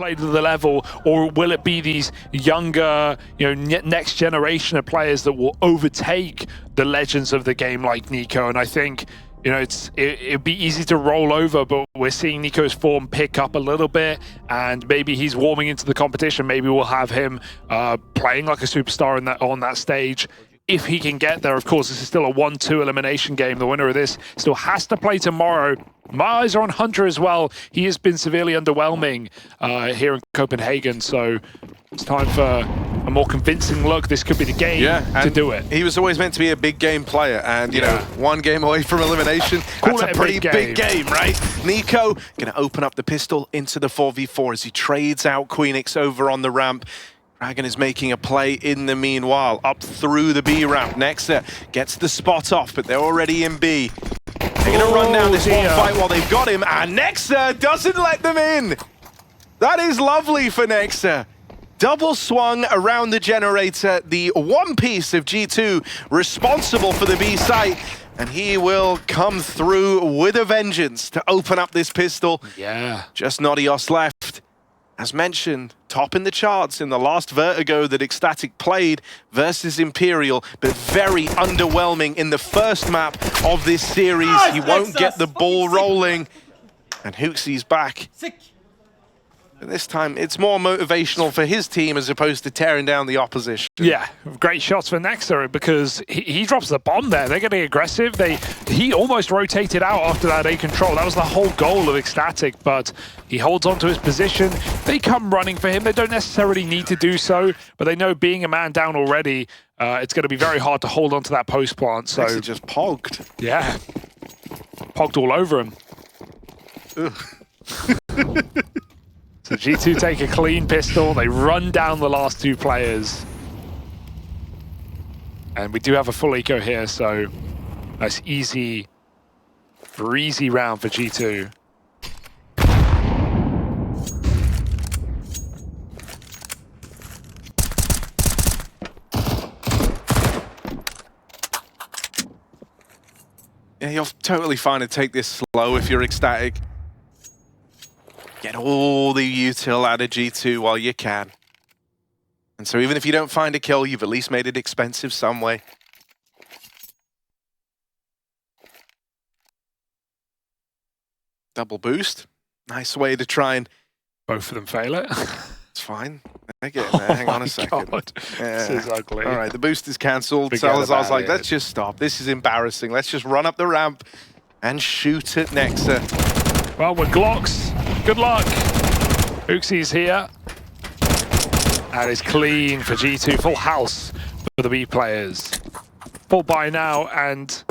play to the level, or will it be these younger, next generation of players that will overtake the legends of the game like Nico? And I think, it'd be easy to roll over, but we're seeing Nico's form pick up a little bit, and maybe he's warming into the competition. Maybe we'll have him playing like a superstar on that stage. If he can get there, of course, this is still a 1-2 elimination game. The winner of this still has to play tomorrow. My eyes are on Hunter as well. He has been severely underwhelming here in Copenhagen, so it's time for a more convincing look. This could be the game to do it. He was always meant to be a big game player, and you know, one game away from elimination, that's a pretty big game, right? Nico gonna open up the pistol into the 4v4 as he trades out Queenix over on the ramp. Dragon is making a play in the meanwhile, up through the B ramp. Nexa gets the spot off, but they're already in B. They're gonna run down this one fight while they've got him, and Nexa doesn't let them in. That is lovely for Nexa. Double swung around the generator, the one piece of G2 responsible for the B site, and he will come through with a vengeance to open up this pistol. Yeah. Just Nodios left. As mentioned, top in the charts in the last Vertigo that ECSTATIC played versus Imperial, but very underwhelming in the first map of this series. He won't get the ball rolling, and HooXi's back. But this time, it's more motivational for his team as opposed to tearing down the opposition. Yeah, great shots for Nexa because he drops the bomb there. They're getting aggressive. He almost rotated out after that A control. That was the whole goal of ECSTATIC, but he holds on to his position. They come running for him. They don't necessarily need to do so, but they know being a man down already, it's going to be very hard to hold on to that post plant. So Nexa just pogged. Yeah, pogged all over him. So G2 take a clean pistol, they run down the last two players. And we do have a full eco here, so nice easy, breezy round for G2. Yeah, you're totally fine to take this slow if you're ECSTATIC. Get all the util out of G2 while you can. And so even if you don't find a kill, you've at least made it expensive some way. Double boost. Nice way to try and... Both of them fail it. It's fine. They're getting there. Hang on a second. God. Yeah. This is ugly. All right, the boost is cancelled. Salazar's like, let's just stop. This is embarrassing. Let's just run up the ramp and shoot at Nexa. Well, with Glocks, good luck. HooXi's here. That is clean for G2. Full house for the B players. Full buy now, and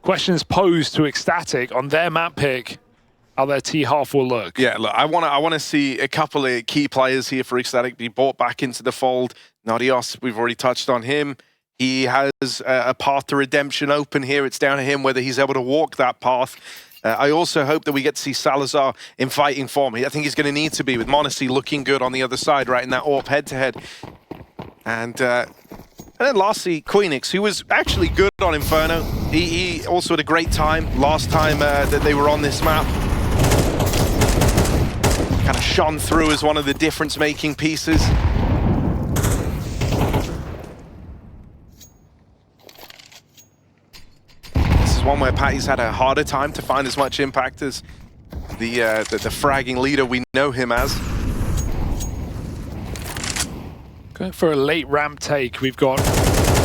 questions posed to ECSTATIC on their map pick, how their T-half will look. Yeah, look, I want to see a couple of key players here for ECSTATIC be brought back into the fold. Nodios, we've already touched on him. He has a path to redemption open here. It's down to him whether he's able to walk that path. I also hope that we get to see Salazar in fighting form. I think he's going to need to be, with Monacy looking good on the other side, right in that AWP head-to-head. And then lastly, Queenix, who was actually good on Inferno. He also had a great time last time that they were on this map. Kind of shone through as one of the difference-making pieces. One where Patty's had a harder time to find as much impact as the fragging leader we know him as. Going for a late ramp take. We've got,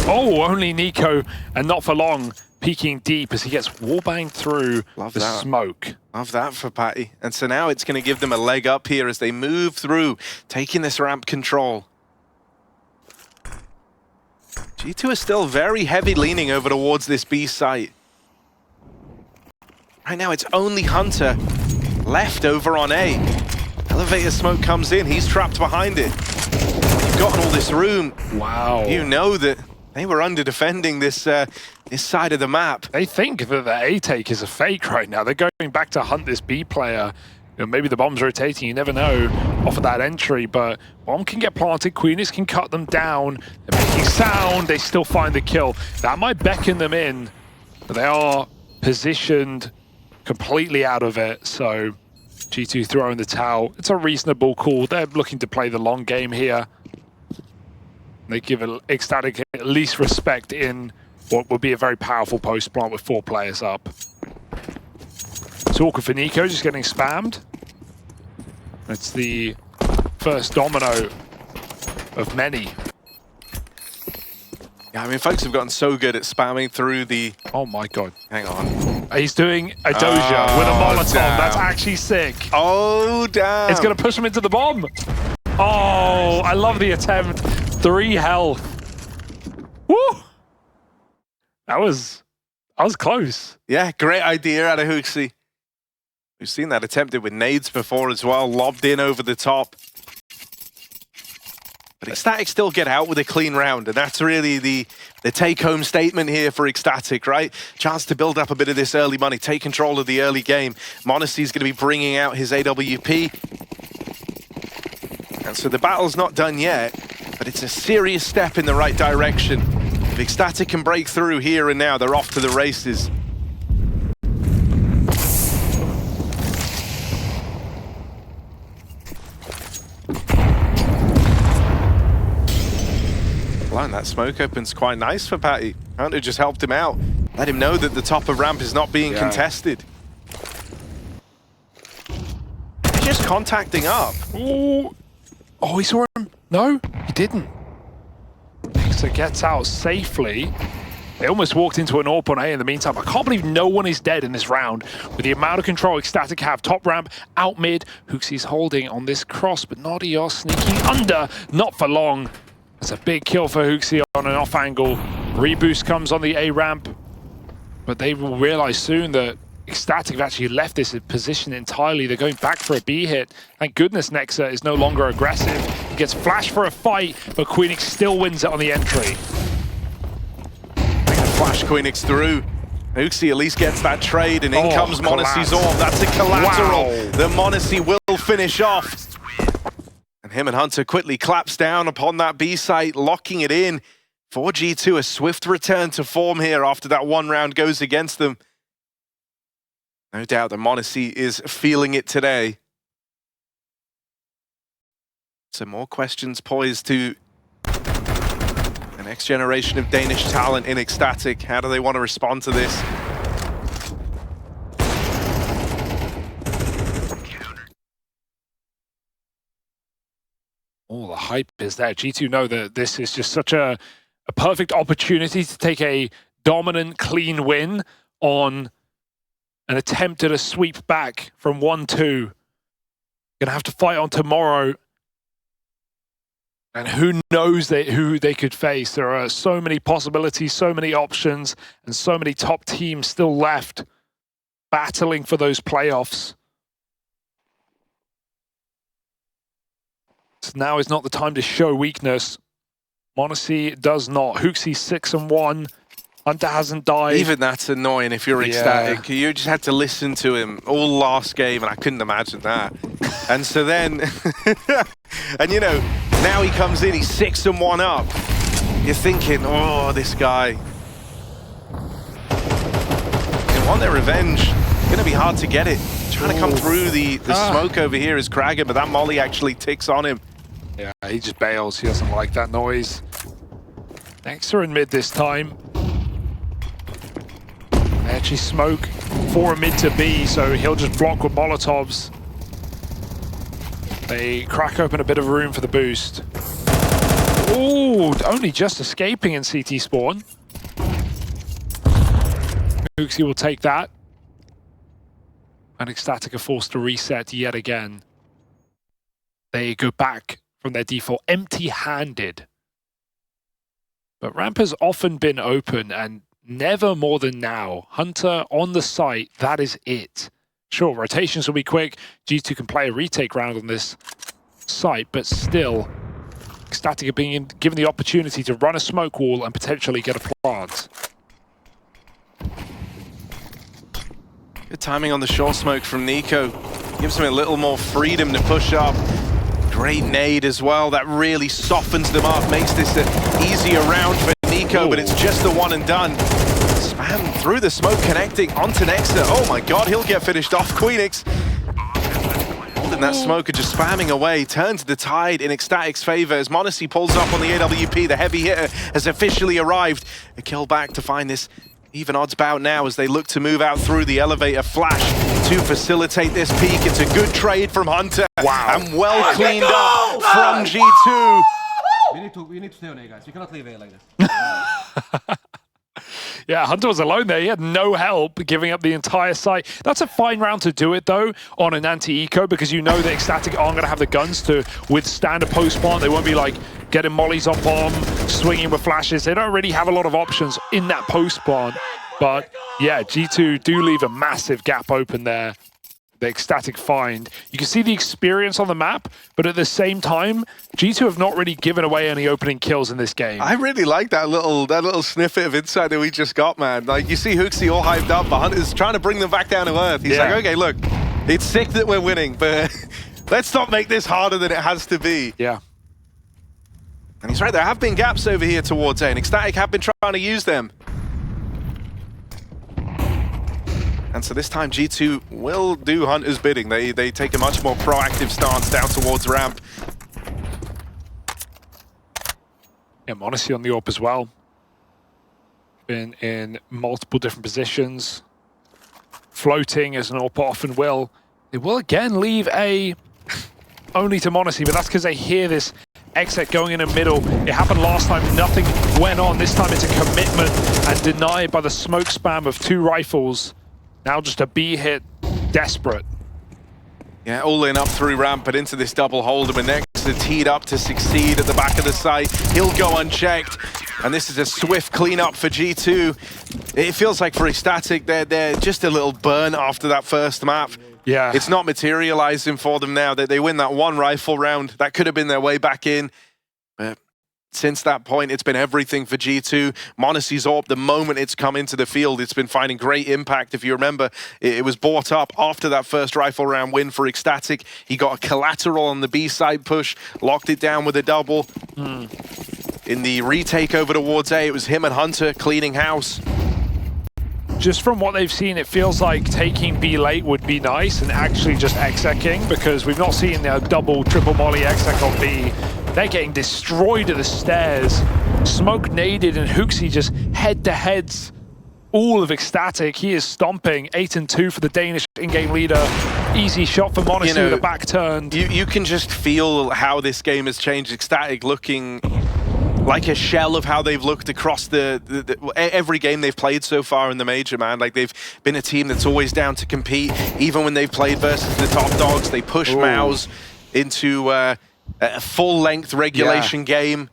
only Nico, and not for long, peeking deep as he gets wallbanged through the smoke. Love that for Patty. And so now it's going to give them a leg up here as they move through, taking this ramp control. G2 is still very heavy leaning over towards this B site. Right now, it's only Hunter left over on A. Elevator smoke comes in. He's trapped behind it. You've gotten all this room. Wow. You know that they were under-defending this this side of the map. They think that the A take is a fake right now. They're going back to hunt this B player. Maybe the bomb's rotating. You never know off of that entry, but bomb can get planted. Queenix can cut them down. They're making sound. They still find the kill. That might beckon them in, but they are positioned completely out of it, so G2 throwing the towel. It's a reasonable call. They're looking to play the long game here. They give ECSTATIC at least respect in what would be a very powerful post plant with 4 players up. Talker for Nico just getting spammed. It's the first domino of many. Yeah, I mean, folks have gotten so good at spamming through the... Oh my god. Hang on. He's doing a doja with a Molotov. Damn. That's actually sick. Oh, damn. It's going to push him into the bomb. Oh, I love the attempt. 3 health. Woo! That was close. Yeah, great idea out of HooXi. We've seen that attempted with nades before as well, lobbed in over the top. But ECSTATIC still get out with a clean round, and that's really the take-home statement here for ECSTATIC, right? Chance to build up a bit of this early money, take control of the early game. m0NESY's going to be bringing out his AWP. And so the battle's not done yet, but it's a serious step in the right direction. If ECSTATIC can break through here and now, they're off to the races. And that smoke opens quite nice for Patty. Hunter just helped him out. Let him know that the top of ramp is not being contested. He's just contacting up. Ooh. Oh, he saw him? No, he didn't. So gets out safely. They almost walked into an AWP on A in the meantime. I can't believe no one is dead in this round. With the amount of control ECSTATIC have, top ramp, out mid. HooXi's holding on this cross, but Nadios sneaking under. Not for long. It's a big kill for HooXi on an off angle. Reboost comes on the A ramp, but they will realize soon that ECSTATIC have actually left this position entirely. They're going back for a B hit. Thank goodness Nexa is no longer aggressive. He gets flashed for a fight, but Queenix still wins it on the entry. Flash Queenix through. HooXi at least gets that trade, and in comes m0NESY's AWP. That's a collateral. Wow. The m0NESY will finish off. And him and Hunter quickly claps down upon that B site, locking it in. For G2, a swift return to form here after that 1 round goes against them. No doubt that m0NESY is feeling it today. Some more questions poised to the next generation of Danish talent in ECSTATIC. How do they want to respond to this? Oh, the hype is there. G2 know that this is just such a perfect opportunity to take a dominant, clean win on an attempt at a sweep back from 1-2. Gonna have to fight on tomorrow. And who knows who they could face. There are so many possibilities, so many options, and so many top teams still left battling for those playoffs. Now is not the time to show weakness. m0NESY does not. HooXi 6-1. Hunter hasn't died. Even that's annoying if you're ECSTATIC. You just had to listen to him all last game, and I couldn't imagine that. And so then, and you know, now he comes in, he's 6-1 up. You're thinking, oh, this guy. They want their revenge. It's going to be hard to get it. Trying to come through the smoke over here is Kragan, but that molly actually ticks on him. Yeah, he just bails. He doesn't like that noise. Nexa in mid this time. They actually smoke for a mid to B, so he'll just block with Molotovs. They crack open a bit of room for the boost. Ooh, only just escaping in CT spawn. HooXi will take that. And ECSTATIC are forced to reset yet again. They go back from their default empty-handed. But ramp has often been open and never more than now. Hunter on the site, that is it. Sure, rotations will be quick. G2 can play a retake round on this site, but still, ECSTATIC are being given the opportunity to run a smoke wall and potentially get a plant. Good timing on the short smoke from Nico. Gives him a little more freedom to push up. Great nade as well. That really softens them up, makes this an easier round for Nico, but it's just the one and done. Spam through the smoke, connecting onto Nexa. Oh my god, he'll get finished off. Queenix abandon that smoker, just spamming away, turns the tide in ECSTATIC's favor as m0NESY pulls up on the AWP. The heavy hitter has officially arrived. A kill back to find this even odds bout now as they look to move out through the elevator. Flash to facilitate this peak. It's a good trade from Hunter. Wow. And well cleaned up from G2. We need to stay on A, guys. We cannot leave A like this. Yeah, Hunter was alone there. He had no help, giving up the entire site. That's a fine round to do it, though, on an anti-eco, because you know that ECSTATIC aren't going to have the guns to withstand a post-plant. They won't be, like, getting mollies on bomb, swinging with flashes. They don't really have a lot of options in that post-plant. But, yeah, G2 do leave a massive gap open there. The ECSTATIC find. You can see the experience on the map, but at the same time, G2 have not really given away any opening kills in this game. I really like that little snippet of insight that we just got, man. Like, you see HooXi all hyped up, but Hunter's trying to bring them back down to earth. He's like, okay, look, it's sick that we're winning, but let's not make this harder than it has to be. Yeah. And he's right, there have been gaps over here towards A, and ECSTATIC have been trying to use them. And so this time G2 will do Hunter's bidding. They take a much more proactive stance down towards ramp. Yeah, m0NESY on the AWP as well. Been in multiple different positions. Floating as an AWP often will. They will again leave A only to m0NESY, but that's because they hear this exit going in the middle. It happened last time, nothing went on. This time it's a commitment and denied by the smoke spam of 2 rifles. Now just a B hit, desperate. Yeah, all in up through ramp, but into this double hold. And next, teed up to succeed at the back of the site. He'll go unchecked. And this is a swift cleanup for G2. It feels like for ECSTATIC, they're just a little burn after that first map. Yeah. It's not materializing for them now. They win that 1 rifle round. That could have been their way back in. But since that point, it's been everything for G2. m0NESY's AWP, the moment it's come into the field, it's been finding great impact. If you remember, it was bought up after that first rifle round win for ECSTATIC. He got a collateral on the B side push, locked it down with a double. In the retake over towards A, it was him and Hunter cleaning house. Just from what they've seen, it feels like taking B late would be nice and actually just execing, because we've not seen a double, triple molly exec on B. They're getting destroyed at the stairs. Smoke naded and HooXi just head-to-heads all of ECSTATIC. He is stomping 8-2 for the Danish in-game leader. Easy shot for m0NESY with a back turned. You can just feel how this game has changed. ECSTATIC looking like a shell of how they've looked across every game they've played so far in the major, man. Like, they've been a team that's always down to compete. Even when they've played versus the top dogs, they push MOUZ into a full-length regulation game.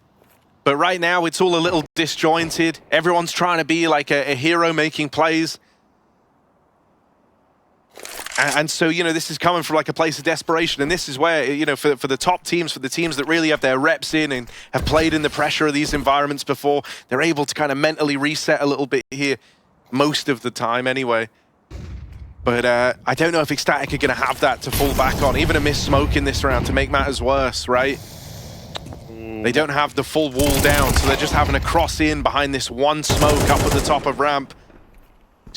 But right now, it's all a little disjointed. Everyone's trying to be like a hero making plays. And so, you know, this is coming from like a place of desperation. And this is where, you know, for the top teams, for the teams that really have their reps in and have played in the pressure of these environments before, they're able to kind of mentally reset a little bit here, most of the time anyway. But I don't know if ECSTATIC are going to have that to fall back on. Even a missed smoke in this round to make matters worse, right? They don't have the full wall down, so they're just having to cross in behind this 1 smoke up at the top of ramp.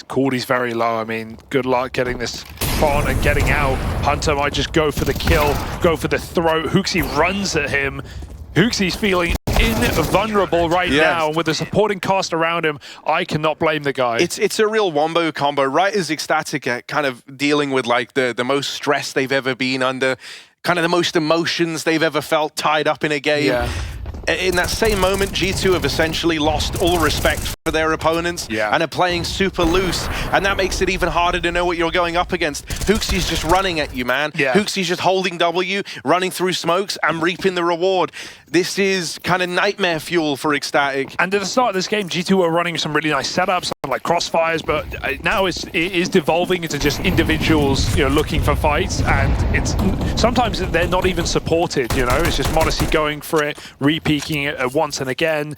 Cordy's very low. I mean, good luck getting this on and getting out. Hunter might just go for the kill, go for the throat. HooXi runs at him. HooXi's feeling invulnerable right now, and with the supporting cast around him, I cannot blame the guy. It's a real wombo combo, right? As ECSTATIC are kind of dealing with like the most stress they've ever been under, kind of the most emotions they've ever felt tied up in a game. Yeah. In that same moment, G2 have essentially lost all respect for their opponents and are playing super loose, and that makes it even harder to know what you're going up against. HooXi's just running at you, man. HooXi's just holding W, running through smokes, and reaping the reward. This is kind of nightmare fuel for ECSTATIC. And at the start of this game, G2 were running some really nice setups, like crossfires, but now it is devolving into just individuals, you know, looking for fights, and it's sometimes they're not even supported, you know. It's just m0NESY going for it, repeaking it once and again.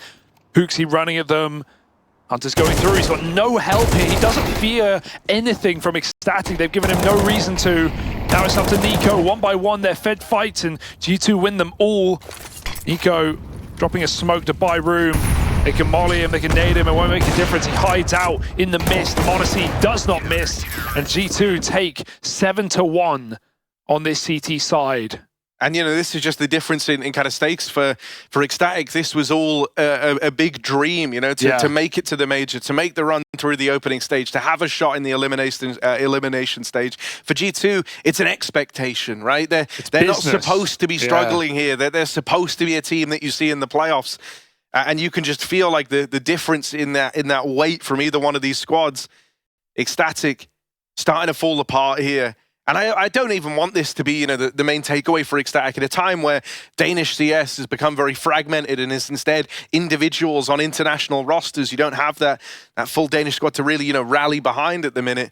HooXi running at them. Hunter's going through. He's got no help here. He doesn't fear anything from ECSTATIC. They've given him no reason to. Now it's up to NiKo. 1 by 1, they're fed fights, and G2 win them all. NiKo dropping a smoke to buy room. They can molly him, they can nade him, it won't make a difference. He hides out in the mist. m0NESY does not miss, and G2 take 7-1 on this CT side. And, you know, this is just the difference in kind of stakes for HooXi. This was all a big dream, you know, to make it to the major, to make the run through the opening stage, to have a shot in the elimination stage. For G2, it's an expectation, right? They're not supposed to be struggling here. They're supposed to be a team that you see in the playoffs. And you can just feel like the difference in that weight from either one of these squads. HooXi starting to fall apart here. And I don't even want this to be, you know, the main takeaway for HooXi at a time where Danish CS has become very fragmented and is instead individuals on international rosters. You don't have that full Danish squad to really, you know, rally behind at the minute.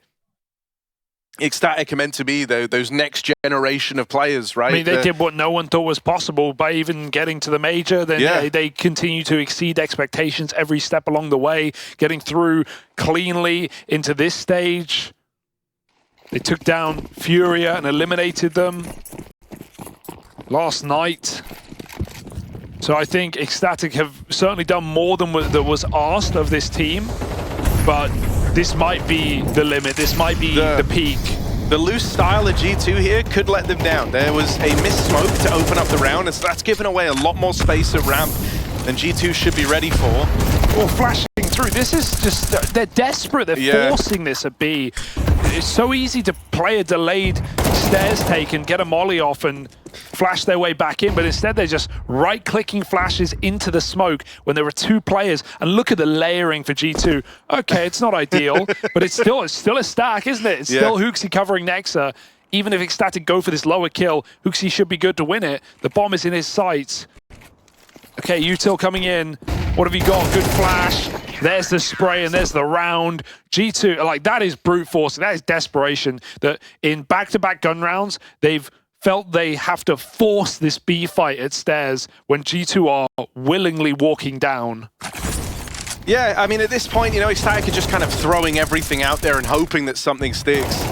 HooXi are meant to be those next generation of players, right? I mean, they did what no one thought was possible by even getting to the major. Then they continue to exceed expectations every step along the way, getting through cleanly into this stage. They took down Furia and eliminated them last night. So I think HooXi have certainly done more than that was asked of this team. But this might be the limit. This might be the peak. The loose style of G2 here could let them down. There was a missed smoke to open up the round, and so that's given away a lot more space at ramp than G2 should be ready for. Oh, flashing through. This is just, they're desperate. They're forcing this at B. It's so easy to play a delayed stairs take and get a molly off and flash their way back in, but instead they're just right-clicking flashes into the smoke when there are two players. And look at the layering for G2. Okay, it's not ideal, but it's still a stack, isn't it? It's still HooXi covering Nexa. Even if HooXi go for this lower kill, HooXi should be good to win it. The bomb is in his sights. Okay, Util coming in. What have you got? Good flash. There's the spray and there's the round. G2, like, that is brute force. That is desperation. That in back-to-back gun rounds, they've felt they have to force this B fight at stairs when G2 are willingly walking down. Yeah, I mean, at this point, you know, HooXi are just kind of throwing everything out there and hoping that something sticks.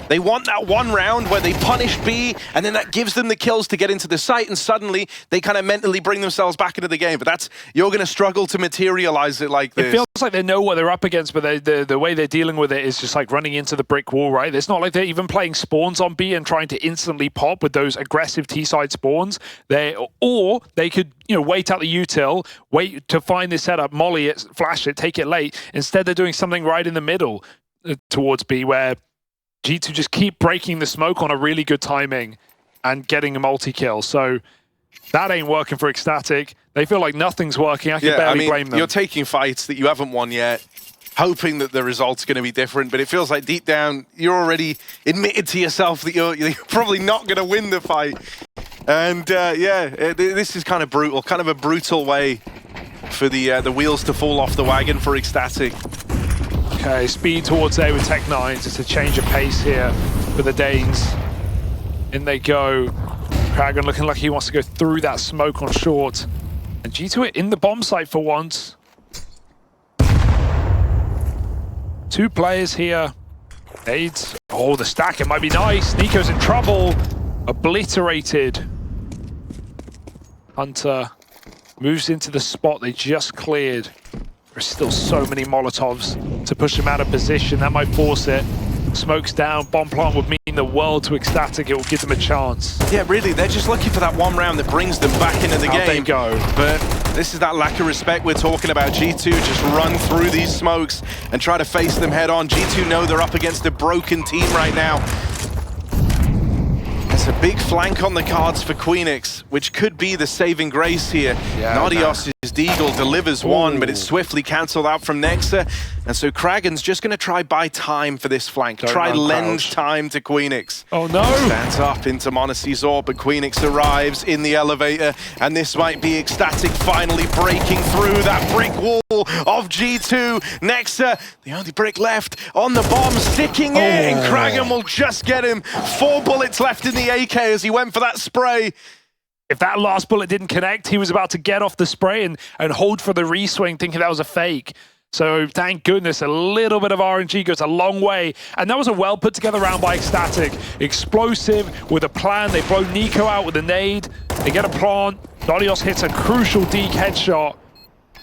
They want that one round where they punish B, and then that gives them the kills to get into the site, and suddenly they kind of mentally bring themselves back into the game. But you're going to struggle to materialize it like this. It feels like they know what they're up against, but the way they're dealing with it is just like running into the brick wall, right? It's not like they're even playing spawns on B and trying to instantly pop with those aggressive T-side spawns. Or they could, you know, wait out the util, wait to find this setup, molly it, flash it, take it late. Instead, they're doing something right in the middle towards B, where G2 just keep breaking the smoke on a really good timing and getting a multi-kill. So that ain't working for HooXi. They feel like nothing's working. I can barely blame them. You're taking fights that you haven't won yet, hoping that the result's going to be different, but it feels like deep down, you're already admitted to yourself that you're probably not going to win the fight. And this is kind of brutal, kind of a brutal way for the wheels to fall off the wagon for HooXi. Okay, speed towards A with Tech9. It's a change of pace here for the Danes. In they go. Kragan looking like he wants to go through that smoke on short. And G2 are in the bomb site for once. Two players here. Nades. Oh, the stack, it might be nice. Nico's in trouble. Obliterated. Hunter moves into the spot they just cleared. There's still so many Molotovs to push him out of position. That might force it. Smokes down. Bomb plant would mean the world to HooXi. It will give them a chance. Yeah, really. They're just looking for that one round that brings them back into the game. Out they go. But this is that lack of respect we're talking about. G2 just run through these smokes and try to face them head on. G2 know they're up against a broken team right now. There's a big flank on the cards for Queenix, which could be the saving grace here. Nadios' Deagle delivers one, but it's swiftly cancelled out from Nexa. And so Kragan's just going to try buy time for this flank. Try lend time to Queenix. Oh no! Stands up into Monacy's orb, but Queenix arrives in the elevator, and this might be HooXi finally breaking through that brick wall of G2. Nexa, the only brick left on the bomb, sticking in. Kragan will just get him. 4 bullets left in the AK as he went for that spray. If that last bullet didn't connect, he was about to get off the spray and hold for the reswing, thinking that was a fake. So thank goodness, a little bit of RNG goes a long way. And that was a well put together round by HooXi. Explosive with a plan. They blow Nico out with a nade. They get a plant. Nadios hits a crucial Deke headshot.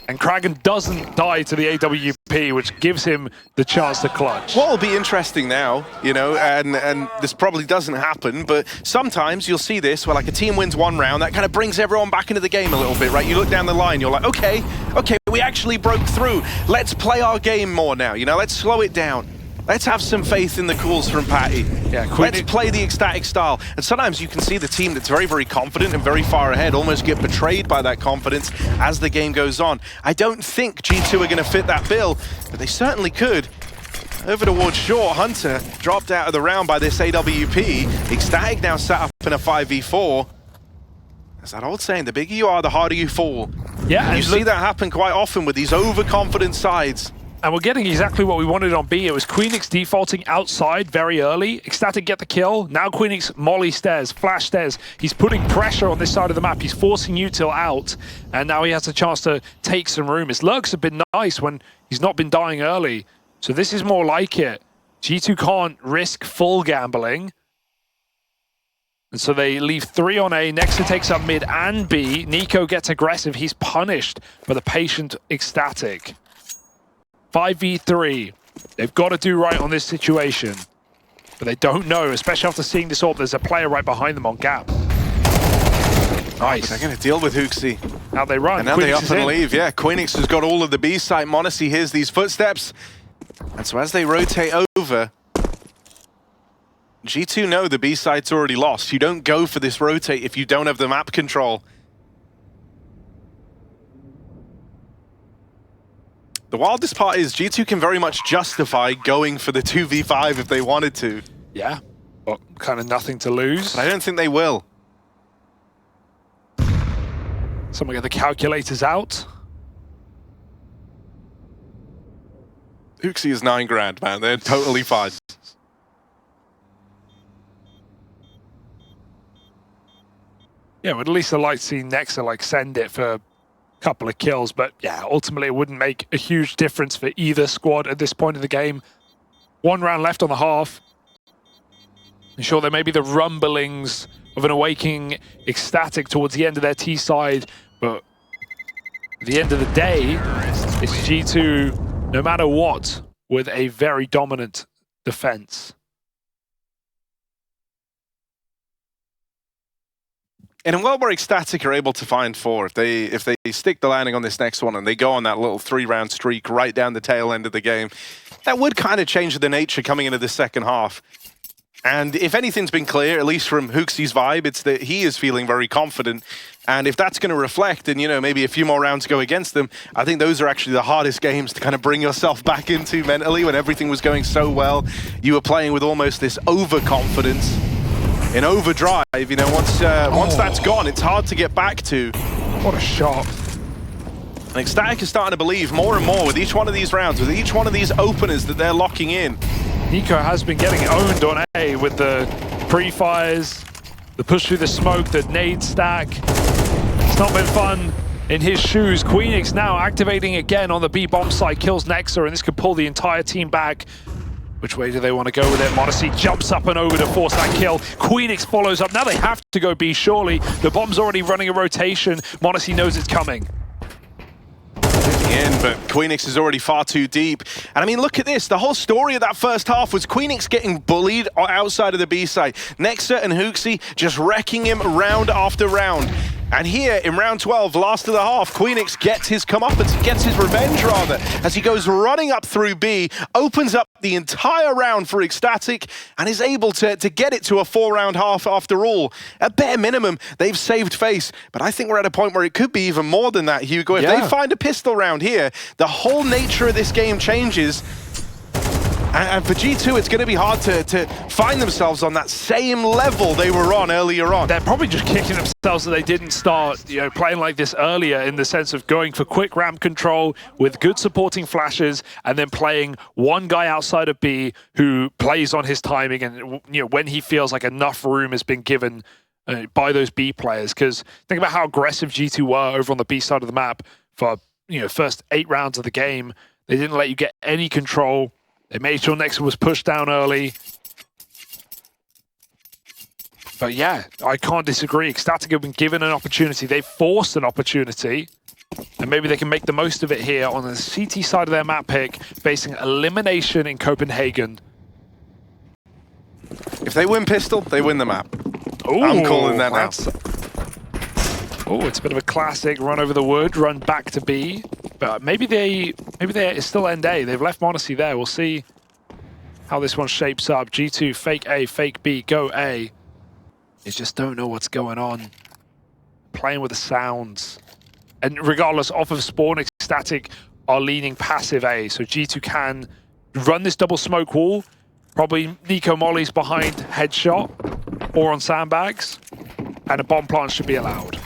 and Kragan doesn't die to the AWP, which gives him the chance to clutch. What will be interesting now, you know, and this probably doesn't happen, but sometimes you'll see this where like a team wins one round, that kind of brings everyone back into the game a little bit, right? You look down the line, you're like, okay, we actually broke through. Let's play our game more now, you know, let's slow it down. Let's have some faith in the calls from Patty. Yeah, let's play the ecstatic style. And sometimes you can see the team that's very, very confident and very far ahead almost get betrayed by that confidence as the game goes on. I don't think G2 are going to fit that bill, but they certainly could. Over towards short, Hunter dropped out of the round by this AWP. Ecstatic now sat up in a 5v4. As that old saying, the bigger you are, the harder you fall. Yeah, and you see that happen quite often with these overconfident sides. And we're getting exactly what we wanted on B. It was Queenix defaulting outside very early. Ecstatic get the kill. Now Queenix molly stairs, flash stairs. He's putting pressure on this side of the map. He's forcing Util out. And now he has a chance to take some room. His lurks have been nice when he's not been dying early. So this is more like it. G2 can't risk full gambling. And so they leave 3 on A. Nexa takes up mid and B. Nico gets aggressive. He's punished by the patient Ecstatic. 5v3. They've got to do right on this situation. But they don't know, especially after seeing this orb. There's a player right behind them on gap. Nice. They're going to deal with HooXi. Now they run. And now they up and leave. Yeah, Queenix has got all of the B site. m0NESY hears these footsteps. And so as they rotate over, G2 know the B site's already lost. You don't go for this rotate if you don't have the map control. The wildest part is G2 can very much justify going for the 2v5 if they wanted to. Yeah, but kind of nothing to lose. But I don't think they will. Someone get the calculators out. HooXi is 9 grand, man. They're totally fine. Yeah, but at least I'd like to see Nexa like send it for couple of kills, but yeah, ultimately it wouldn't make a huge difference for either squad at this point in the game. 1 round left on the half. I'm sure there may be the rumblings of an awakening Ecstatic towards the end of their T side, but at the end of the day, it's G2, no matter what, with a very dominant defense. In a world where Ecstatic are able to find 4, if they stick the landing on this next one and they go on that little 3-round streak right down the tail end of the game, that would kind of change the nature coming into the second half. And if anything's been clear, at least from HooXi's vibe, it's that he is feeling very confident. And if that's going to reflect and, you know, maybe a few more rounds go against them, I think those are actually the hardest games to kind of bring yourself back into mentally when everything was going so well. You were playing with almost this overconfidence. In overdrive, you know, once that's gone, it's hard to get back to. What a shot. And Ecstatic is starting to believe more and more with each one of these rounds, with each one of these openers that they're locking in. Nico has been getting owned on A with the pre-fires, the push through the smoke, the nade stack. It's not been fun in his shoes. Queenix now activating again on the B bomb site, kills Nexa, and this could pull the entire team back. Which way do they want to go with it? m0NESY jumps up and over to force that kill. Queenix follows up. Now they have to go B, surely. The bomb's already running a rotation. m0NESY knows it's coming. In, but Queenix is already far too deep. And I mean, look at this. The whole story of that first half was Queenix getting bullied outside of the B side. Nexa and HooXi just wrecking him round after round. And here in round 12, last of the half, Queenix gets his comeuppance, gets his revenge rather, as he goes running up through B, opens up the entire round for Ecstatic, and is able to get it to a 4-round half after all. At bare minimum, they've saved face, but I think we're at a point where it could be even more than that, Hugo. If they find a pistol round here, the whole nature of this game changes. And for G2, it's going to be hard to find themselves on that same level they were on earlier on. They're probably just kicking themselves that they didn't start, you know, playing like this earlier, in the sense of going for quick ramp control with good supporting flashes, and then playing one guy outside of B who plays on his timing, and, you know, when he feels like enough room has been given by those B players. Because think about how aggressive G2 were over on the B side of the map for, you know, first 8 rounds of the game. They didn't let you get any control. They made sure Nexa was pushed down early. But yeah, I can't disagree. Ecstatic have been given an opportunity. They forced an opportunity. And maybe they can make the most of it here on the CT side of their map pick, facing Elimination in Copenhagen. If they win pistol, they win the map. Ooh, I'm calling that now. Oh, it's a bit of a classic run over the wood, run back to B. But maybe they're still end A. They've left Monacy there. We'll see how this one shapes up. G2 fake A, fake B, go A. They just don't know what's going on. Playing with the sounds. And regardless, off of spawn, HooXi are leaning passive A. So G2 can run this double smoke wall. Probably NiKo mollies behind headshot or on sandbags. And a bomb plant should be allowed.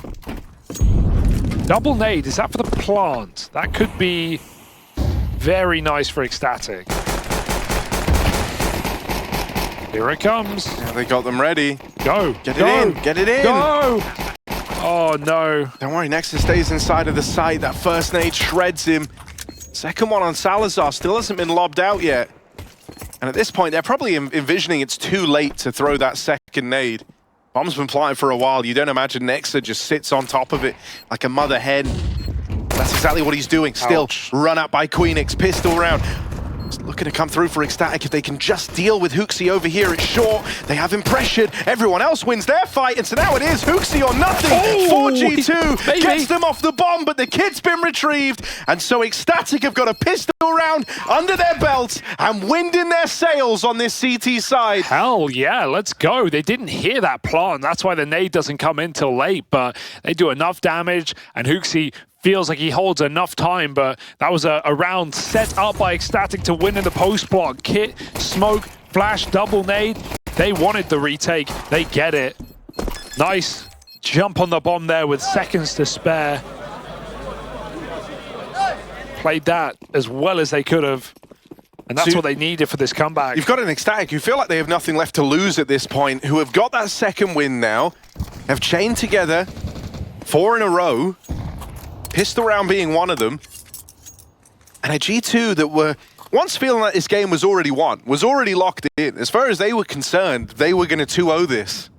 Double nade, is that for the plant? That could be very nice for HooXi. Here it comes. Yeah, they got them ready. Go. Get it in. Get it in. Go. Oh, no. Don't worry, Nexus stays inside of the site. That first nade shreds him. Second one on Salazar still hasn't been lobbed out yet. And at this point, they're probably envisioning it's too late to throw that second nade. Bomb's been planted for a while. You don't imagine Nexa just sits on top of it like a mother hen. That's exactly what he's doing. Still Ouch. Run up by Queenix, pistol round. It's looking to come through for HooXi. If they can just deal with HooXi over here, it's short. They have him pressured. Everyone else wins their fight, and so now it is HooXi or nothing. Oh, 4G2 gets them off the bomb, but the kit's been retrieved, and so HooXi have got a pistol round under their belts and wind in their sails on this CT side. Hell yeah, let's go. They didn't hear that plant. That's why the nade doesn't come in till late, but they do enough damage, and HooXi feels like he holds enough time, but that was a round set up by HooXi to win in the post block. Kit, smoke, flash, double nade. They wanted the retake. They get it. Nice jump on the bomb there with seconds to spare. Played that as well as they could have. And that's what they needed for this comeback. You've got an HooXi who feel like they have nothing left to lose at this point, who have got that second win now, have chained together 4 in a row, pistol round being one of them, and a G2 that were once feeling like this game was already won, was already locked in. As far as they were concerned, they were going to 2-0 this.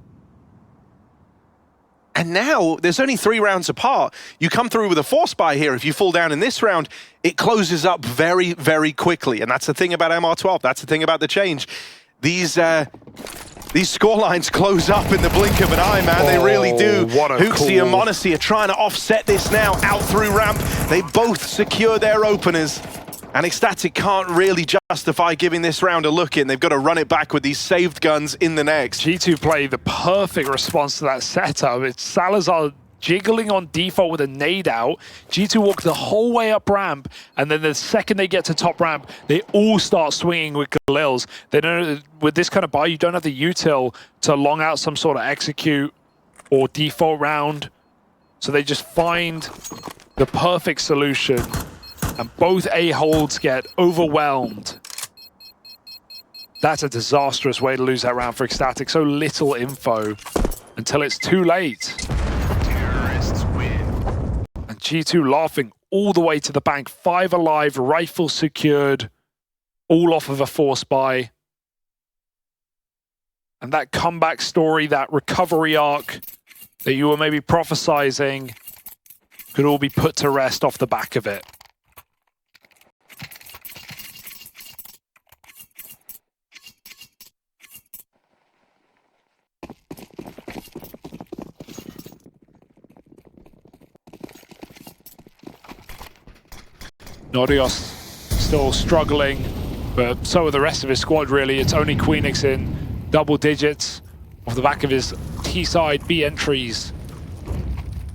And now, there's only 3 rounds apart. You come through with a force buy here. If you fall down in this round, it closes up very, very quickly. And that's the thing about MR12. That's the thing about the change. These score lines close up in the blink of an eye, man. They really do. HooXi and Monacy are trying to offset this now out through ramp. They both secure their openers. And HooXi can't really justify giving this round a look in. They've got to run it back with these saved guns in the next. G2 play the perfect response to that setup. It's Salazar jiggling on default with a nade out. G2 walk the whole way up ramp, and then the second they get to top ramp, they all start swinging with Galils. They don't, with this kind of buy, you don't have the util to long out some sort of execute or default round. So they just find the perfect solution, and both A-holds get overwhelmed. That's a disastrous way to lose that round for HooXi. So little info until it's too late. Terrorists win. And G2 laughing all the way to the bank. 5 alive, rifle secured, all off of a force buy. And that comeback story, that recovery arc that you were maybe prophesizing could all be put to rest off the back of it. Norios still struggling, but so are the rest of his squad, really. It's only Queenix in double digits off the back of his T-side B entries.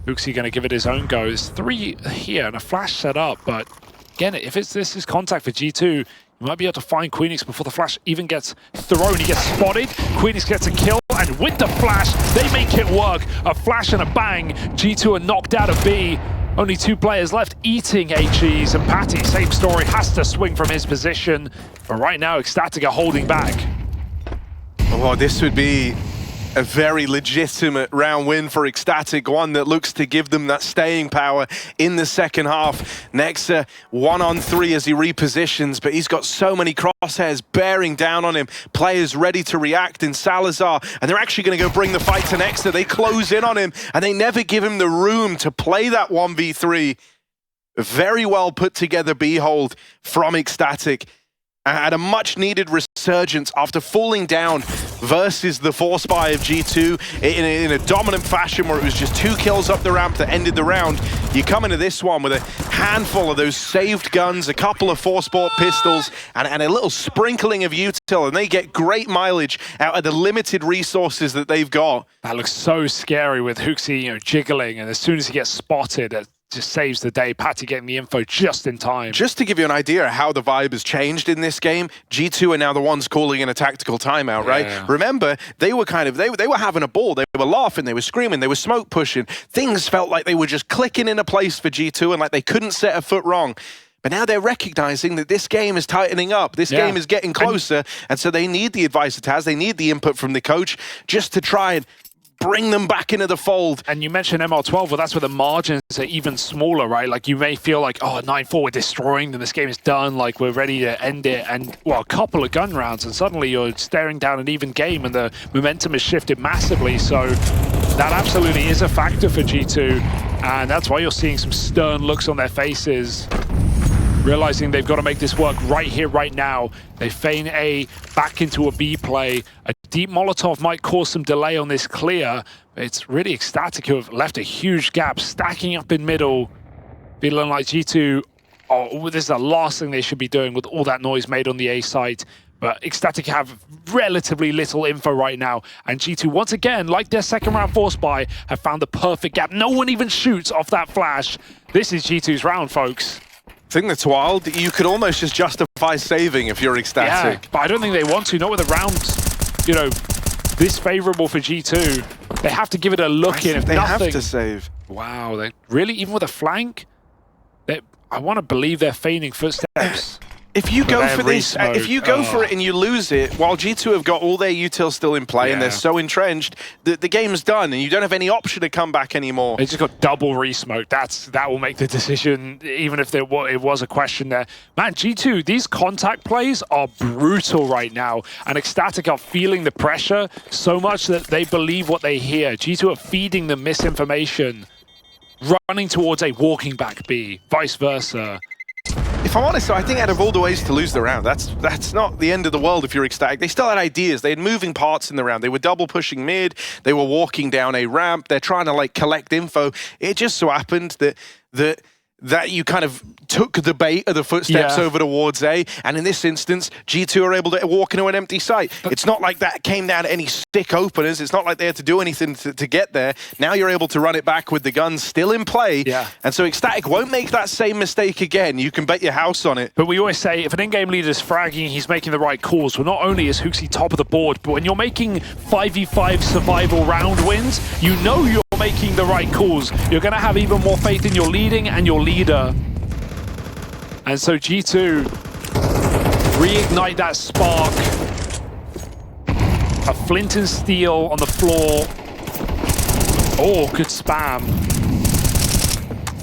HooXi going to give it his own go. There's 3 here and a flash set up, but again, if this is contact for G2, you might be able to find Queenix before the flash even gets thrown. He gets spotted, Queenix gets a kill, and with the flash, they make it work. A flash and a bang. G2 are knocked out of B. Only 2 players left eating HEs, and Patty, same story, has to swing from his position. But right now, HooXi are holding back. Oh, this would be a very legitimate round win for HooXi, one that looks to give them that staying power in the second half. Nexa 1-on-3 as he repositions, but he's got so many crosshairs bearing down on him. Players ready to react in Salazar, and they're actually going to go bring the fight to Nexa. They close in on him, and they never give him the room to play that 1v3. Very well put together B-hold from ECSTATIC. And a much needed resurgence after falling down versus the force buy of G2 in a dominant fashion where it was just 2 kills up the ramp that ended the round. You come into this one with a handful of those saved guns, a couple of force-bought pistols, and a little sprinkling of util, and they get great mileage out of the limited resources that they've got. That looks so scary with HooXi, jiggling, and as soon as he gets spotted, it just saves the day. Patty getting the info just in time. Just to give you an idea of how the vibe has changed in this game, G2 are now the ones calling in a tactical timeout, right? Yeah. Remember, they were they were having a ball, they were laughing, they were screaming, they were smoke pushing. Things felt like they were just clicking into place for G2 and like they couldn't set a foot wrong. But now they're recognizing that this game is tightening up. This game is getting closer, and so they need the advice of Taz, they need the input from the coach just to try and bring them back into the fold. And you mentioned ML12, well, that's where the margins are even smaller, right? Like, you may feel like, oh, 9-4, we're destroying them, this game is done, like, we're ready to end it. And, well, a couple of gun rounds, and suddenly you're staring down an even game, and the momentum has shifted massively. So that absolutely is a factor for G2, and that's why you're seeing some stern looks on their faces, realizing they've got to make this work right here, right now. They feign A back into a B play. A deep Molotov might cause some delay on this clear, but it's really ECSTATIC who have left a huge gap, stacking up in middle. Feeling like G2, oh, this is the last thing they should be doing with all that noise made on the A site. But ECSTATIC have relatively little info right now. And G2, once again, like their second round force buy, have found the perfect gap. No one even shoots off that flash. This is G2's round, folks. I think that's wild. You could almost just justify saving if you're ECSTATIC. Yeah, but I don't think they want to. Not with a round, this favorable for G2. They have to give it a look in. If they nothing, have to save. Wow, they really, even with a flank, I want to believe they're feigning footsteps. If you go for this, if you go for it and you lose it, while G2 have got all their util still in play and they're so entrenched, the game's done and you don't have any option to come back anymore. They just got double resmoke. That will make the decision, even if it was a question there. Man, G2, these contact plays are brutal right now, and ECSTATIC are feeling the pressure so much that they believe what they hear. G2 are feeding them misinformation, running towards A, walking back B, vice versa. If I'm honest, I think out of all the ways to lose the round, that's not the end of the world if you're ECSTATIC. They still had ideas. They had moving parts in the round. They were double pushing mid. They were walking down a ramp. They're trying to like collect info. It just so happened that you kind of took the bait of the footsteps over towards A, and in this instance, G2 are able to walk into an empty site. It's not like that came down to any stick openers. It's not like they had to do anything to get there. Now you're able to run it back with the guns still in play, and so ECSTATIC won't make that same mistake again. You can bet your house on it. But we always say, if an in-game leader is fragging, he's making the right calls. Well, not only is HooXi top of the board, but when you're making 5v5 survival round wins, you know you're making the right calls. You're going to have even more faith in your leading and your leader. And so G2 reignite that spark. A flint and steel on the floor. Oh, good spam.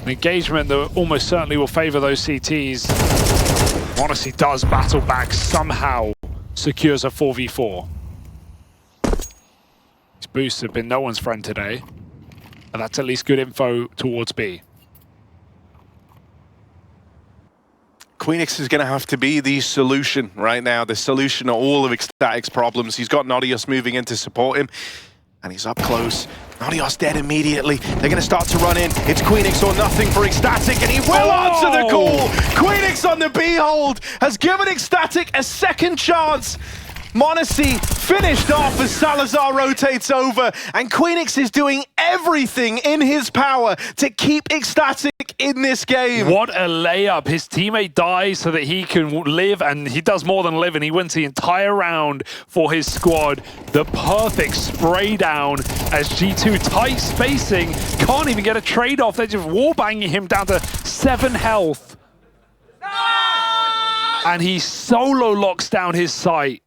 An engagement that almost certainly will favor those CTs. Honestly does battle back, somehow secures a 4v4. These boosts have been no one's friend today. And that's at least good info towards B. Queenix is going to have to be the solution right now, the solution to all of ECSTATIC's problems. He's got Nodios moving in to support him, and he's up close. Nodios dead immediately. They're going to start to run in. It's Queenix or nothing for ECSTATIC, and he will answer the call! Queenix on the B-hold has given ECSTATIC a second chance. m0NESY finished off as Salazar rotates over, and Queenix is doing everything in his power to keep ECSTATIC in this game. What a layup. His teammate dies so that he can live, and he does more than live, and he wins the entire round for his squad. The perfect spray down as G2 tight spacing, can't even get a trade-off. They're just wallbanging him down to 7 health. And he solo locks down his site.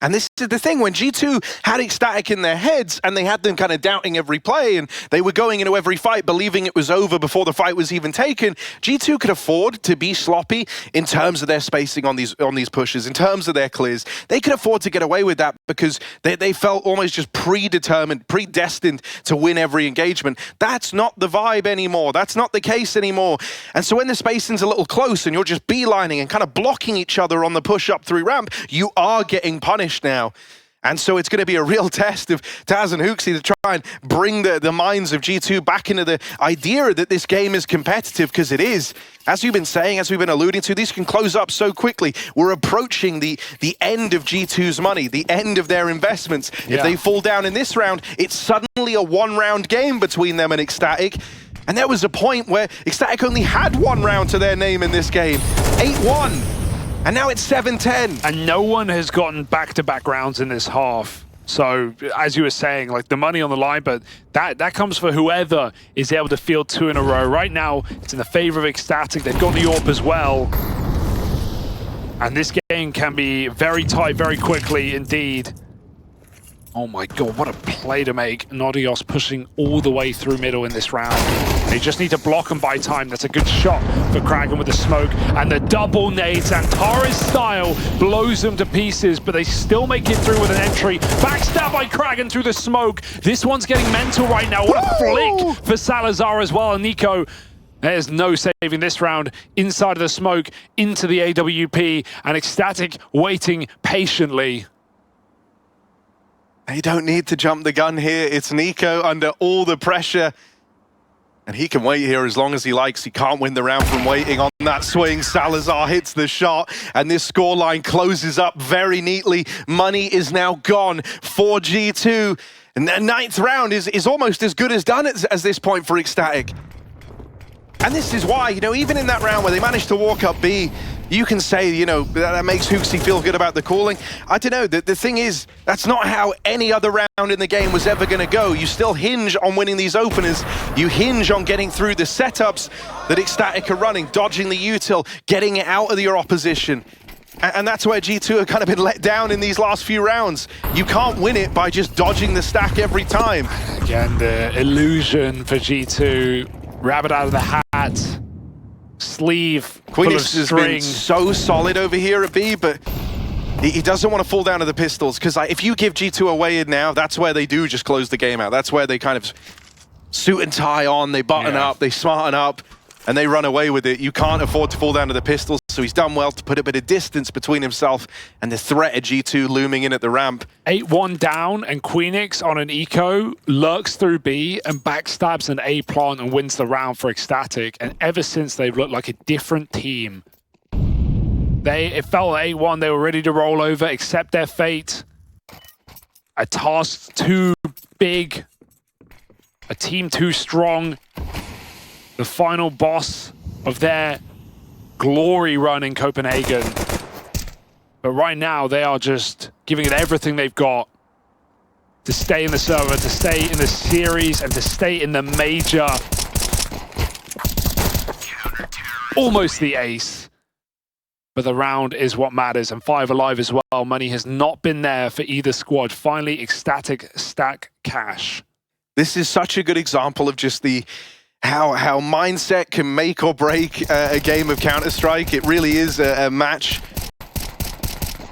And this is the thing, when G2 had ECSTATIC in their heads and they had them kind of doubting every play and they were going into every fight believing it was over before the fight was even taken, G2 could afford to be sloppy in terms of their spacing on these pushes, in terms of their clears. They could afford to get away with that because they felt almost just predetermined, predestined to win every engagement. That's not the vibe anymore. That's not the case anymore. And so when the spacing's a little close and you're just beelining and kind of blocking each other on the push up through ramp, you are getting punished now. And so it's going to be a real test of Taz and HooXi to try and bring the minds of G2 back into the idea that this game is competitive, because it is. As we've been saying, as we've been alluding to, these can close up so quickly. We're approaching the end of G2's money, the end of their investments. Yeah. If they fall down in this round, it's suddenly a one-round game between them and ECSTATIC. And there was a point where ECSTATIC only had one round to their name in this game. 8-1. And now it's 7-10. And no one has gotten back-to-back rounds in this half. So, as you were saying, like, the money on the line, but that comes for whoever is able to field 2 in a row. Right now, it's in the favor of ECSTATIC. They've got the AWP as well. And this game can be very tight very quickly indeed. Oh my god, what a play to make. Nodios pushing all the way through middle in this round. They just need to block and buy time. That's a good shot for Kraken with the smoke. And the double nades, Antares style, blows them to pieces, but they still make it through with an entry. Backstab by Kraken through the smoke. This one's getting mental right now. What a flick for Salazar as well. And Nico, there's no saving this round. Inside of the smoke, into the AWP, and ECSTATIC waiting patiently. They don't need to jump the gun here. It's Nico under all the pressure. And he can wait here as long as he likes. He can't win the round from waiting on that swing. Salazar hits the shot, and this scoreline closes up very neatly. Money is now gone for G2. And the 9th round is almost as good as done as this point for ECSTATIC. And this is why, you know, even in that round where they managed to walk up B, you can say, you know, that makes HooXi feel good about the calling. I don't know, the thing is, that's not how any other round in the game was ever going to go. You still hinge on winning these openers. You hinge on getting through the setups that ECSTATIC are running, dodging the util, getting it out of your opposition. And that's where G2 have kind of been let down in these last few rounds. You can't win it by just dodging the stack every time. Again, the illusion for G2, rabbit out of the hat. Sleeve Queenix has been so solid over here at B, but he doesn't want to fall down to the pistols, because if you give G2 away in now, that's where they do just close the game out. That's where they kind of suit and tie on, they button up, they smarten up, and they run away with it. You can't afford to fall down to the pistols, so he's done well to put a bit of distance between himself and the threat of G2 looming in at the ramp. 8-1 down, and Queenix on an eco lurks through B and backstabs an A plant and wins the round for ECSTATIC. And ever since, they've looked like a different team. It felt 8-1, they were ready to roll over, accept their fate. A task too big, a team too strong. The final boss of their glory run in Copenhagen. But right now, they are just giving it everything they've got to stay in the server, to stay in the series, and to stay in the major. Almost the ace. But the round is what matters, and 5 alive as well. Money has not been there for either squad. Finally, ECSTATIC stack cash. This is such a good example of just how mindset can make or break a game of Counter-Strike. It really is a match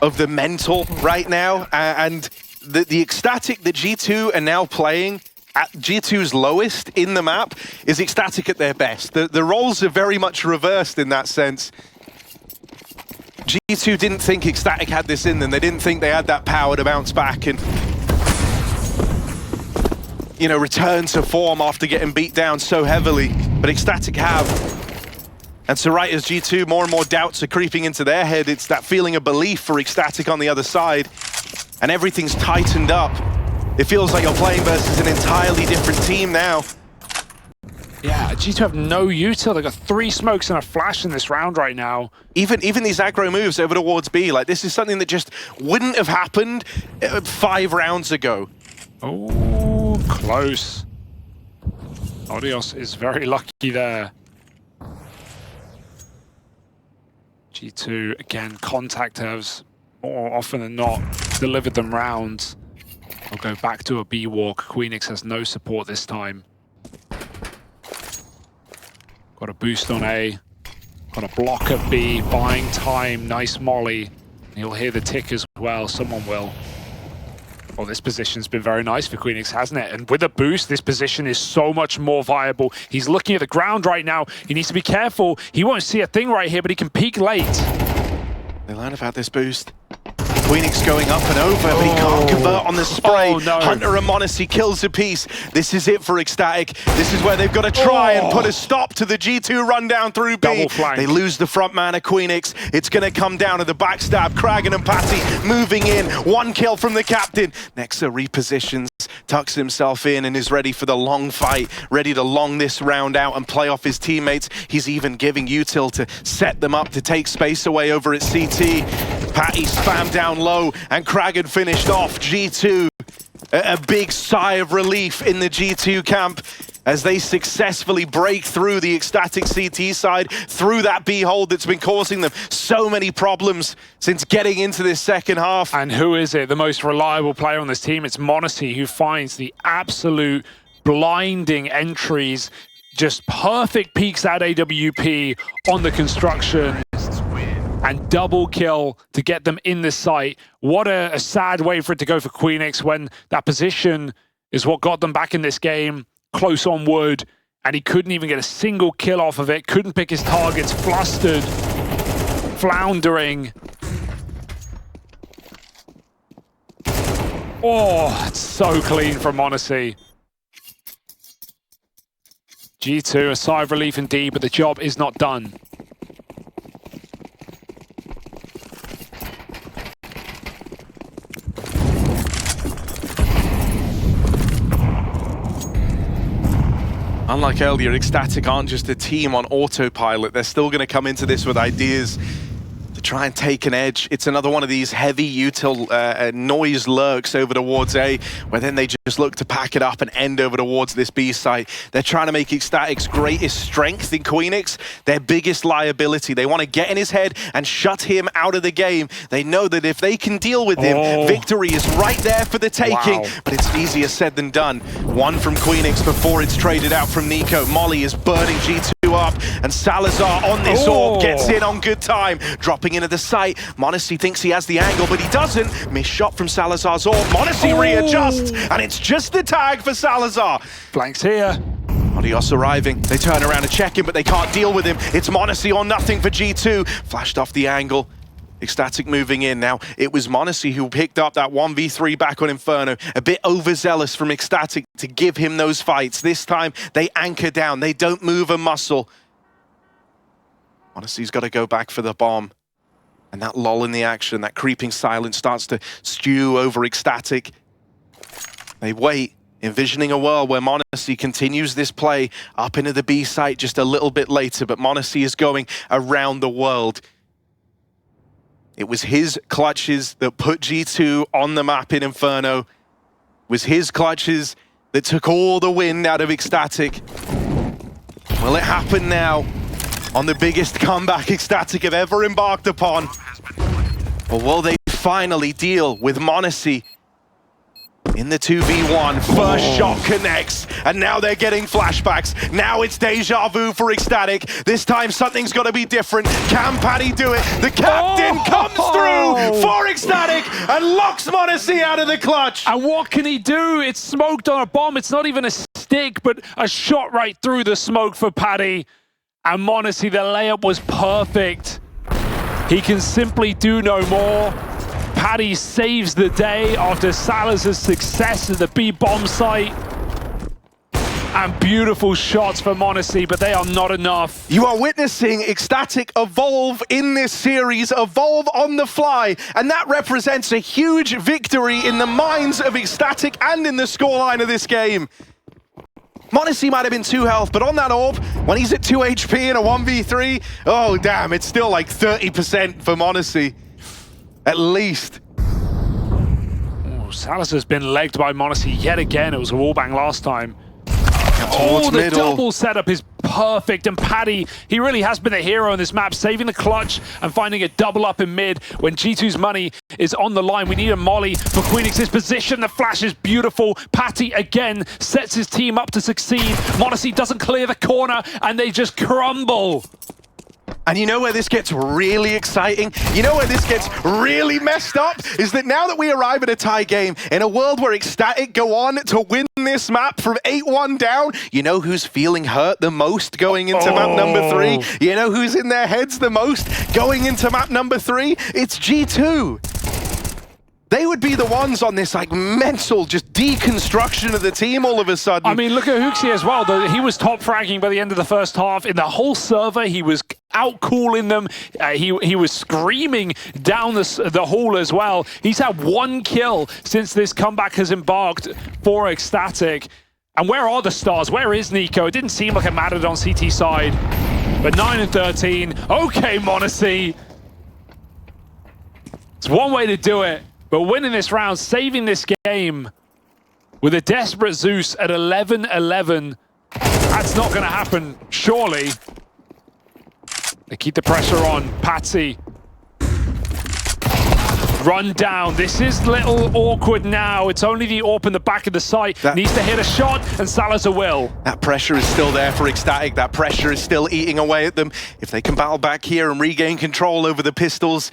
of the mental right now. And the ECSTATIC that G2 are now playing at G2's lowest in the map is ECSTATIC at their best. The roles are very much reversed in that sense. G2 didn't think ECSTATIC had this in them. They didn't think they had that power to bounce back and, you know, return to form after getting beat down so heavily. But ECSTATIC have. And so right as G2, more and more doubts are creeping into their head, it's that feeling of belief for ECSTATIC on the other side. And everything's tightened up. It feels like you're playing versus an entirely different team now. Yeah, G2 have no util. They've got 3 smokes and a flash in this round right now. Even these aggro moves over towards B, like this is something that just wouldn't have happened 5 rounds ago. Oh, close. Odios is very lucky there. G2, again, contact curves more often than not. delivered them rounds. We'll go back to a B walk. Queenix has no support this time. Got a boost on A. Got a block at B, buying time. Nice molly. You'll hear the tick as well. Someone will. Well, this position's been very nice for Queenix, hasn't it? And with a boost, this position is so much more viable. He's looking at the ground right now. He needs to be careful. He won't see a thing right here, but he can peek late. They learn about this boost. Queenix going up and over, but he can't convert on the spray. Oh, no. Hunter and Monacy kills a piece. This is it for ECSTATIC. This is where they've got to try and put a stop to the G2 rundown through B. Double flank. They lose the front man of Queenix. It's going to come down to the backstab. Kragan and Patty moving in. 1 kill from the captain. Nexa repositions, tucks himself in and is ready for the long fight, ready to long this round out and play off his teammates. He's even giving util to set them up to take space away over at CT. Patty spammed down low and Kragan finished off. G2, a big sigh of relief in the G2 camp as they successfully break through the ECSTATIC CT side, through that B hold that's been causing them so many problems since getting into this second half. And who is it? The most reliable player on this team? It's Monacy, who finds the absolute blinding entries, just perfect peeks at AWP on the construction. And double kill to get them in the site. What a sad way for it to go for Queenix when that position is what got them back in this game. Close on wood, and he couldn't even get a single kill off of it. Couldn't pick his targets, flustered, floundering. Oh, it's so clean from Monacy. G2, a sigh of relief indeed, but the job is not done. Unlike earlier, ECSTATIC aren't just a team on autopilot. They're still going to come into this with ideas to try and take an edge. It's another one of these heavy util noise lurks over towards A, where then they just look to pack it up and end over towards this B site. They're trying to make ECSTATIC's greatest strength in Queenix their biggest liability. They want to get in his head and shut him out of the game. They know that if they can deal with him, victory is right there for the taking. Wow. But it's easier said than done. One from Queenix before it's traded out from Nico. Molly is burning G2 up, and Salazar on this orb gets in on good time, dropping into the site. Monacy thinks he has the angle, but he doesn't. Missed shot from Salazar's orb. Monacy readjusts, and it's just the tag for Salazar. Flanks here. Odios arriving. They turn around and check him, but they can't deal with him. It's Monacy or nothing for G2. Flashed off the angle. ECSTATIC moving in now. It was Monacy who picked up that 1v3 back on Inferno. A bit overzealous from ECSTATIC to give him those fights. This time, they anchor down. They don't move a muscle. Monacy's got to go back for the bomb. And that lull in the action, that creeping silence starts to stew over ECSTATIC. They wait, envisioning a world where Monacy continues this play up into the B site just a little bit later, but Monacy is going around the world. It was his clutches that put G2 on the map in Inferno. It was his clutches that took all the wind out of ECSTATIC. Will it happen now on the biggest comeback ECSTATIC have ever embarked upon? Or will they finally deal with Monacy in the 2v1? First shot connects, and now they're getting flashbacks. Now it's deja vu for ECSTATIC. This time something's got to be different. Can Paddy do it? The captain comes through for ECSTATIC and locks Monacy out of the clutch. And what can he do? It's smoked on a bomb. It's not even a stick, but a shot right through the smoke for Paddy. And Monacy, the layup was perfect. He can simply do no more. Paddy saves the day after Salazar's success at the B bomb site. And beautiful shots for Monacy, but they are not enough. You are witnessing ECSTATIC evolve in this series, evolve on the fly, and that represents a huge victory in the minds of ECSTATIC and in the scoreline of this game. Monacy might have been 2 health, but on that orb, when he's at 2 HP in a 1v3, oh damn, it's still like 30% for Monacy. At least. Oh, Salazar's been legged by Monacy yet again. It was a wallbang last time. Towards the middle. double setup is perfect. And Paddy, he really has been a hero in this map, saving the clutch and finding a double up in mid when G2's money is on the line. We need a molly for Queenix's position. The flash is beautiful. Patty again sets his team up to succeed. Modesty doesn't clear the corner and they just crumble. And you know where this gets really exciting? You know where this gets really messed up? Is that now that we arrive at a tie game, in a world where ECSTATIC go on to win this map from 8-1 down, you know who's feeling hurt the most going into map number 3? You know who's in their heads the most going into map number 3? It's G2. They would be the ones on this like mental just deconstruction of the team all of a sudden. I mean, look at HooXi as well. He was top fragging by the end of the first half. In the whole server, he was out-calling them. He was screaming down the hall as well. He's had 1 kill since this comeback has embarked for ECSTATIC. And where are the stars? Where is Nico? It didn't seem like it mattered on CT side. But 9 and 13. Okay, Monacy. It's one way to do it. But winning this round, saving this game with a desperate Zeus at 11-11, that's not going to happen, surely. They keep the pressure on. Patsy. Run down. This is a little awkward now. It's only the AWP in the back of the site. Needs to hit a shot, and Salazar will. That pressure is still there for ECSTATIC. That pressure is still eating away at them. If they can battle back here and regain control over the pistols,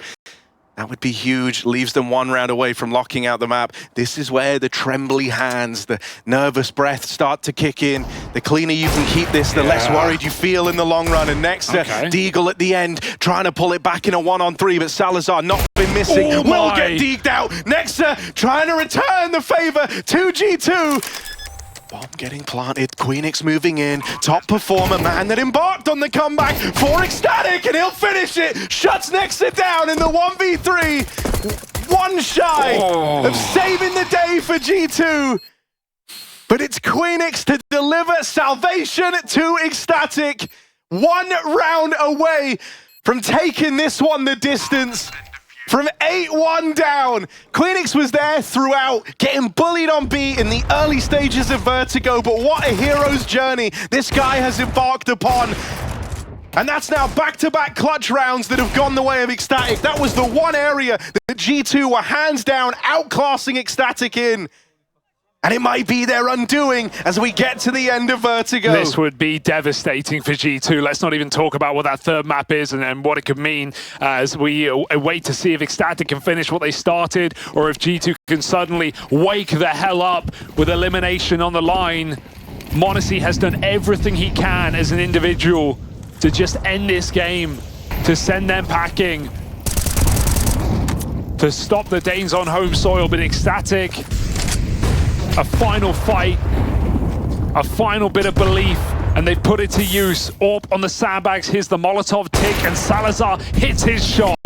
that would be huge. Leaves them 1 round away from locking out the map. This is where the trembly hands, the nervous breath start to kick in. The cleaner you can keep this, the less worried you feel in the long run. And next, Deagle at the end, trying to pull it back in a 1-on-3, but Salazar not been missing. Will get deeked out. Nexa trying to return the favor to G2. Bomb getting planted, Queenix moving in, top performer, man that embarked on the comeback for ECSTATIC, and he'll finish it. Shuts Nexa down in the 1v3. 1 shy of saving the day for G2. But it's Queenix to deliver salvation to ECSTATIC. 1 round away from taking this one the distance. From 8-1 down, Queenix was there throughout, getting bullied on B in the early stages of Vertigo, but what a hero's journey this guy has embarked upon. And that's now back-to-back clutch rounds that have gone the way of ECSTATIC. That was the one area that G2 were hands down outclassing ECSTATIC in. And it might be their undoing as we get to the end of Vertigo. This would be devastating for G2. Let's not even talk about what that third map is and what it could mean as we wait to see if ECSTATIC can finish what they started or if G2 can suddenly wake the hell up with elimination on the line. Monacy has done everything he can as an individual to just end this game, to send them packing, to stop the Danes on home soil, but ECSTATIC, a final fight, a final bit of belief, and they put it to use. AWP on the sandbags, here's the Molotov tick, and Salazar hits his shot.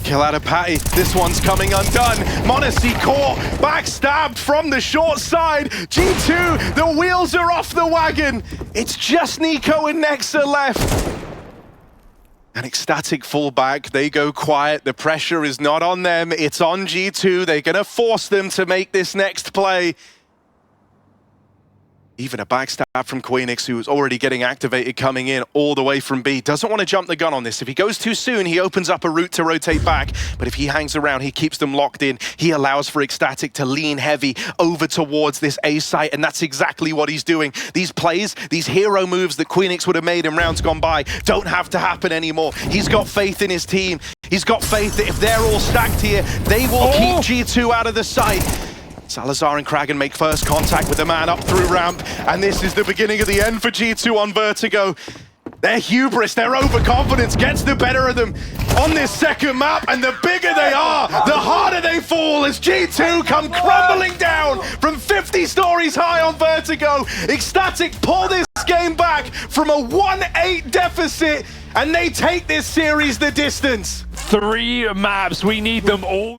Kill out of Patty, this one's coming undone. Monacy caught, backstabbed from the short side. G2, the wheels are off the wagon. It's just Nico and Nexa left. And ECSTATIC fall back, they go quiet, the pressure is not on them, it's on G2, they're gonna force them to make this next play. Even a backstab from Queenix, who was already getting activated coming in all the way from B. Doesn't want to jump the gun on this. If he goes too soon, he opens up a route to rotate back. But if he hangs around, he keeps them locked in. He allows for ECSTATIC to lean heavy over towards this A site, and that's exactly what he's doing. These plays, these hero moves that Queenix would have made in rounds gone by don't have to happen anymore. He's got faith in his team. He's got faith that if they're all stacked here, they will keep G2 out of the sight. Salazar and Kragan make first contact with the man up through ramp, and this is the beginning of the end for G2 on Vertigo. Their hubris, their overconfidence gets the better of them on this second map, and the bigger they are, the harder they fall as G2 come crumbling down from 50 stories high on Vertigo. ECSTATIC pull this game back from a 1-8 deficit, and they take this series the distance. 3 maps, we need them all.